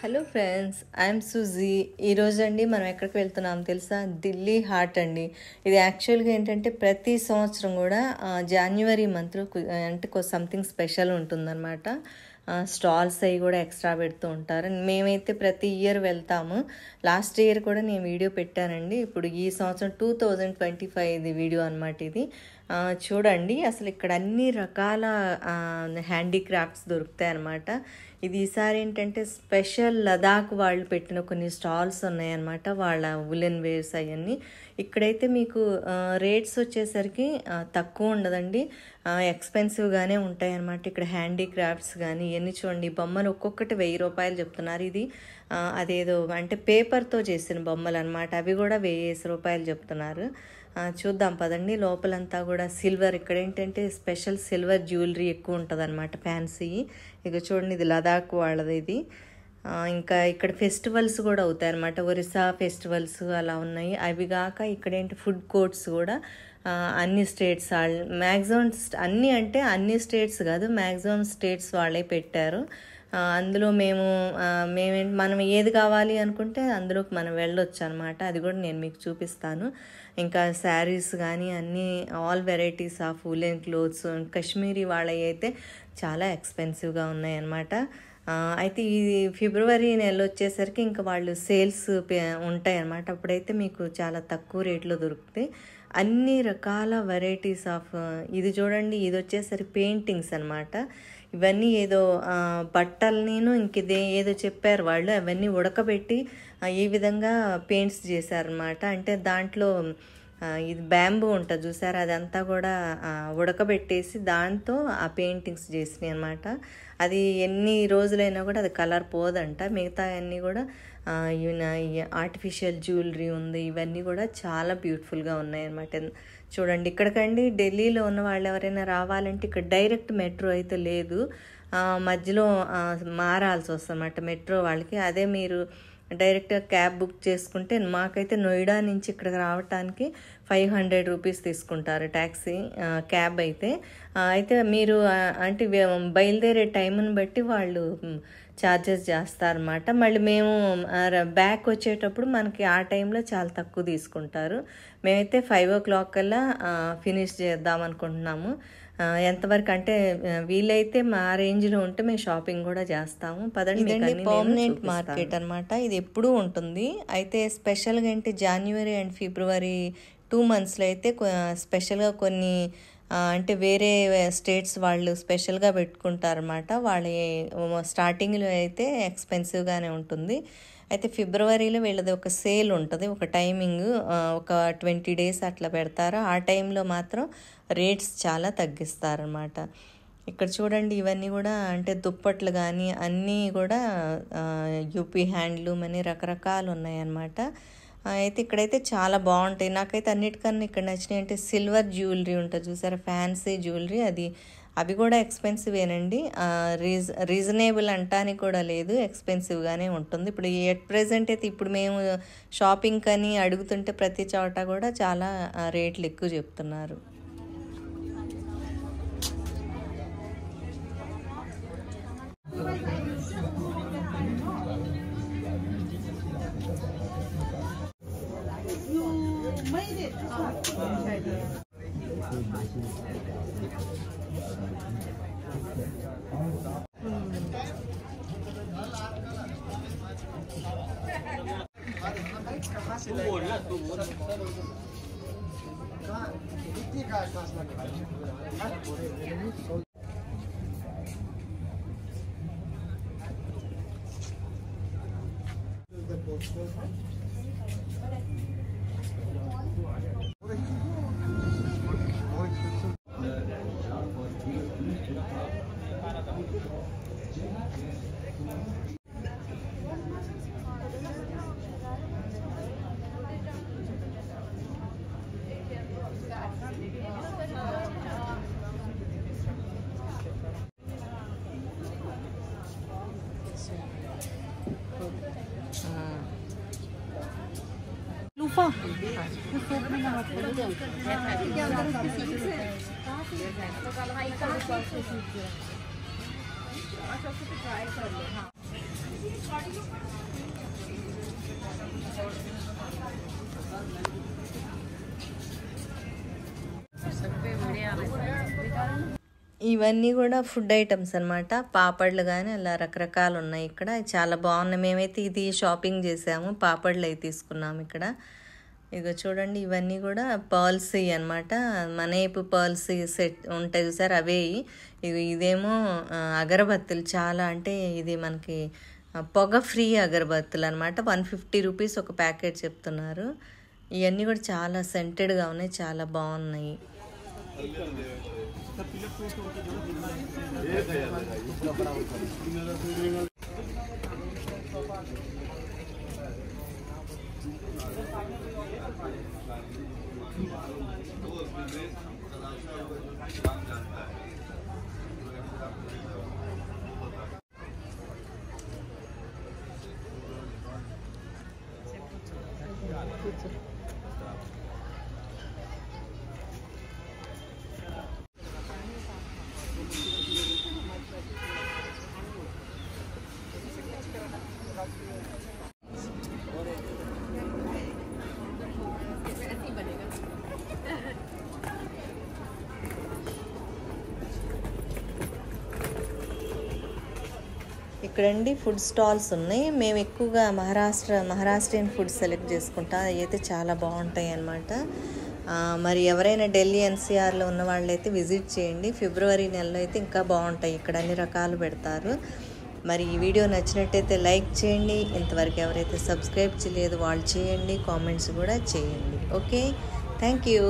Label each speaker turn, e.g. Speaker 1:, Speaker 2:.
Speaker 1: Hello friends, I'm Suji. ఈరోజు అండి మనం ఎక్కడికి వెళ్తున్నాం తెలుసా? ఢిల్లీ హార్ట్ అండి. ఇది యాక్చువల్గా ఏంటంటే ప్రతి సంవత్సరం కూడా జనవరి మంత్లో అంటే సంథింగ్ స్పెషల్ ఉంటుందన్నమాట. స్టాల్స్ అవి కూడా ఎక్స్ట్రా పెడుతూ ఉంటారు. మేమైతే ప్రతి ఇయర్ వెళ్తాము. లాస్ట్ ఇయర్ కూడా నేను వీడియో పెట్టానండి. ఇప్పుడు ఈ సంవత్సరం 2025 ఇది వీడియో అనమాట. ఇది చూడండి, అసలు ఇక్కడ అన్ని రకాల హ్యాండీక్రాఫ్ట్స్ దొరుకుతాయి అన్నమాట. ఇది ఈసారి ఏంటంటే స్పెషల్ లదాఖ్ వాళ్ళు పెట్టిన కొన్ని స్టాల్స్ ఉన్నాయన్నమాట. వాళ్ళ ఉలెన్ వేర్స్ అవన్నీ ఇక్కడైతే మీకు రేట్స్ వచ్చేసరికి తక్కువ ఉండదండి, ఎక్స్పెన్సివ్గానే ఉంటాయి అన్నమాట. ఇక్కడ హ్యాండీక్రాఫ్ట్స్ కానీ ఇవన్నీ చూడండి, బొమ్మలు ఒక్కొక్కటి 1000 రూపాయలు చెప్తున్నారు. ఇది అదేదో అంటే పేపర్తో చేసిన బొమ్మలు అనమాట. అవి కూడా 1000 రూపాయలు చెప్తున్నారు. చూద్దాం పదండి. లోపలంతా కూడా సిల్వర్, ఇక్కడ ఏంటంటే స్పెషల్ సిల్వర్ జ్యువెలరీ ఎక్కువ ఉంటుంది అనమాట, ఫ్యాన్సీ. ఇక చూడండి, ఇది లదాఖ్ వాళ్ళది ఇది. ఇంకా ఇక్కడ ఫెస్టివల్స్ కూడా అవుతాయి అనమాట. ఒరిస్సా ఫెస్టివల్స్ అలా ఉన్నాయి. అవి కాక ఇక్కడ ఏంటి ఫుడ్ కోర్ట్స్ కూడా అన్ని స్టేట్స్ మ్యాక్సిమం అన్నీ అంటే అన్ని స్టేట్స్ కాదు, మ్యాక్సిమం స్టేట్స్ వాళ్ళే పెట్టారు. అందులో మనం ఏది కావాలి అనుకుంటే అందులోకి మనం వెళ్ళొచ్చు అనమాట. అది కూడా నేను మీకు చూపిస్తాను. ఇంకా శారీస్ కానీ అన్నీ all varieties of woollen clothes, Kashmiri వాళ్ళవి అయితే చాలా ఎక్స్పెన్సివ్గా ఉన్నాయన్నమాట. అయితే ఈ ఫిబ్రవరి నెల వచ్చేసరికి ఇంకా వాళ్ళు సేల్స్ ఉంటాయి అన్నమాట. అప్పుడైతే మీకు చాలా తక్కువ రేట్లో దొరుకుతాయి అన్ని రకాల వెరైటీస్ ఆఫ్. ఇది చూడండి, ఇది వచ్చేసరికి పెయింటింగ్స్ అనమాట. ఇవన్నీ ఏదో బట్టలనేను ఇంకేదో ఏదో చెప్పారు వాళ్ళు, అవన్నీ ఉడకబెట్టి ఈ విధంగా పెయింట్స్ చేశారనమాట. అంటే దాంట్లో ఇది బ్యాంబూ ఉంటుంది చూసారు, అదంతా కూడా ఉడకబెట్టేసి దాంతో ఆ పెయింటింగ్స్ చేసినాయి అనమాట. అది ఎన్ని రోజులైనా కూడా అది కలర్ పోదంట. మిగతా అన్నీ కూడా ఆర్టిఫిషియల్ జ్యువెలరీ ఉంది. ఇవన్నీ కూడా చాలా బ్యూటిఫుల్గా ఉన్నాయి అన్నమాట. చూడండి, ఇక్కడికండి ఢిల్లీలో ఉన్న వాళ్ళు ఎవరైనా రావాలంటే ఇక్కడ డైరెక్ట్ మెట్రో అయితే లేదు, మధ్యలో మారాల్సి వస్తుంది అన్నమాట మెట్రో వాళ్ళకి. అదే మీరు డైరెక్ట్గా క్యాబ్ బుక్ చేసుకుంటే, మాకైతే నోయిడా నుంచి ఇక్కడికి రావడానికి 500 రూపీస్ తీసుకుంటారు ట్యాక్సీ క్యాబ్ అయితే. అయితే మీరు అంటే బయలుదేరే టైంని బట్టి వాళ్ళు ఛార్జెస్ చేస్తారన్నమాట. మళ్ళీ మేము బ్యాక్ వచ్చేటప్పుడు మనకి ఆ టైంలో చాలా తక్కువ తీసుకుంటారు. మేమైతే 5 o'clock కల్లా ఫినిష్ చేద్దాం అనుకుంటున్నాము. ఎంతవరకు అంటే వీలైతే మా రేంజ్లో ఉంటే మేము షాపింగ్ కూడా చేస్తాము. పదండి, పర్మనెంట్ మార్కెట్ అనమాట. ఇది ఎప్పుడూ ఉంటుంది. అయితే స్పెషల్గా అంటే జనవరి అండ్ ఫిబ్రవరి 2 monthsలో అయితే స్పెషల్గా కొన్ని అంటే వేరే స్టేట్స్ వాళ్ళు స్పెషల్గా పెట్టుకుంటారన్నమాట. వాళ్ళ స్టార్టింగ్లో అయితే ఎక్స్పెన్సివ్గానే ఉంటుంది. అయితే ఫిబ్రవరిలో వీళ్ళది ఒక సేల్ ఉంటుంది, ఒక టైమింగ్, ఒక 20 days అట్లా పెడతారు. ఆ టైంలో మాత్రం రేట్స్ చాలా తగ్గిస్తారనమాట. ఇక్కడ చూడండి, ఇవన్నీ కూడా అంటే దుప్పట్లు కానీ అన్నీ కూడా యూపీ హ్యాండ్లూమ్ అని రకరకాలు ఉన్నాయన్నమాట. అయితే ఇక్కడైతే చాలా బాగుంటాయి. నాకైతే అన్నిటికన్నా ఇక్కడ నచ్చినాయి అంటే సిల్వర్ జ్యువెలరీ ఉంటుంది చూసారా, ఫ్యాన్సీ జ్యువెలరీ. అవి కూడా ఎక్స్పెన్సివేనండి. రీజనబుల్ అంటానికి కూడా లేదు, ఎక్స్పెన్సివ్గానే ఉంటుంది. ఇప్పుడు ఎట్ ప్రెజెంట్ అయితే ఇప్పుడు మేము షాపింగ్ అని అడుగుతుంటే ప్రతి చోట కూడా చాలా రేట్లు ఎక్కువ చెప్తున్నారు. Lupa. ఇవన్నీ కూడా ఫుడ్ ఐటమ్స్ అనమాట. పాపడ్లు కానీ అలా రకరకాలు ఉన్నాయి ఇక్కడ. చాలా బాగున్నాయి. మేమైతే ఇది షాపింగ్ చేసాము, పాపడ్లు అవి తీసుకున్నాము ఇక్కడ. ఇక చూడండి, ఇవన్నీ కూడా పర్ల్స్ అనమాట. మనేపు పర్ల్స్ సెట్ ఉంటాయి చూసారు, అవే. ఇదేమో అగరబత్తులు. చాలా అంటే ఇది మనకి పొగ ఫ్రీ అగరబత్తులు అనమాట. 150 రూపీస్ ఒక ప్యాకెట్ చెప్తున్నారు. ఇవన్నీ కూడా చాలా సెంటెడ్గా ఉన్నాయి, చాలా బాగున్నాయి. ఇక్కడండి ఫుడ్ స్టాల్స్ ఉన్నాయి. మేము ఎక్కువగా మహారాష్ట్రియన్ ఫుడ్ సెలెక్ట్ చేసుకుంటాం. అవి అయితే చాలా బాగుంటాయి అన్నమాట. మరి ఎవరైనా ఢిల్లీ ఎన్సీఆర్లో ఉన్న వాళ్ళైతే విజిట్ చేయండి. ఫిబ్రవరి నెలలో అయితే ఇంకా బాగుంటాయి. ఇక్కడ అన్ని రకాలు పెడతారు. మరి ఈ వీడియో నచ్చినట్టయితే లైక్ చేయండి. ఇంతవరకు ఎవరైతే సబ్స్క్రైబ్ చేయలేదు వాళ్ళు చేయండి. కామెంట్స్ కూడా చేయండి. Okay, thank you.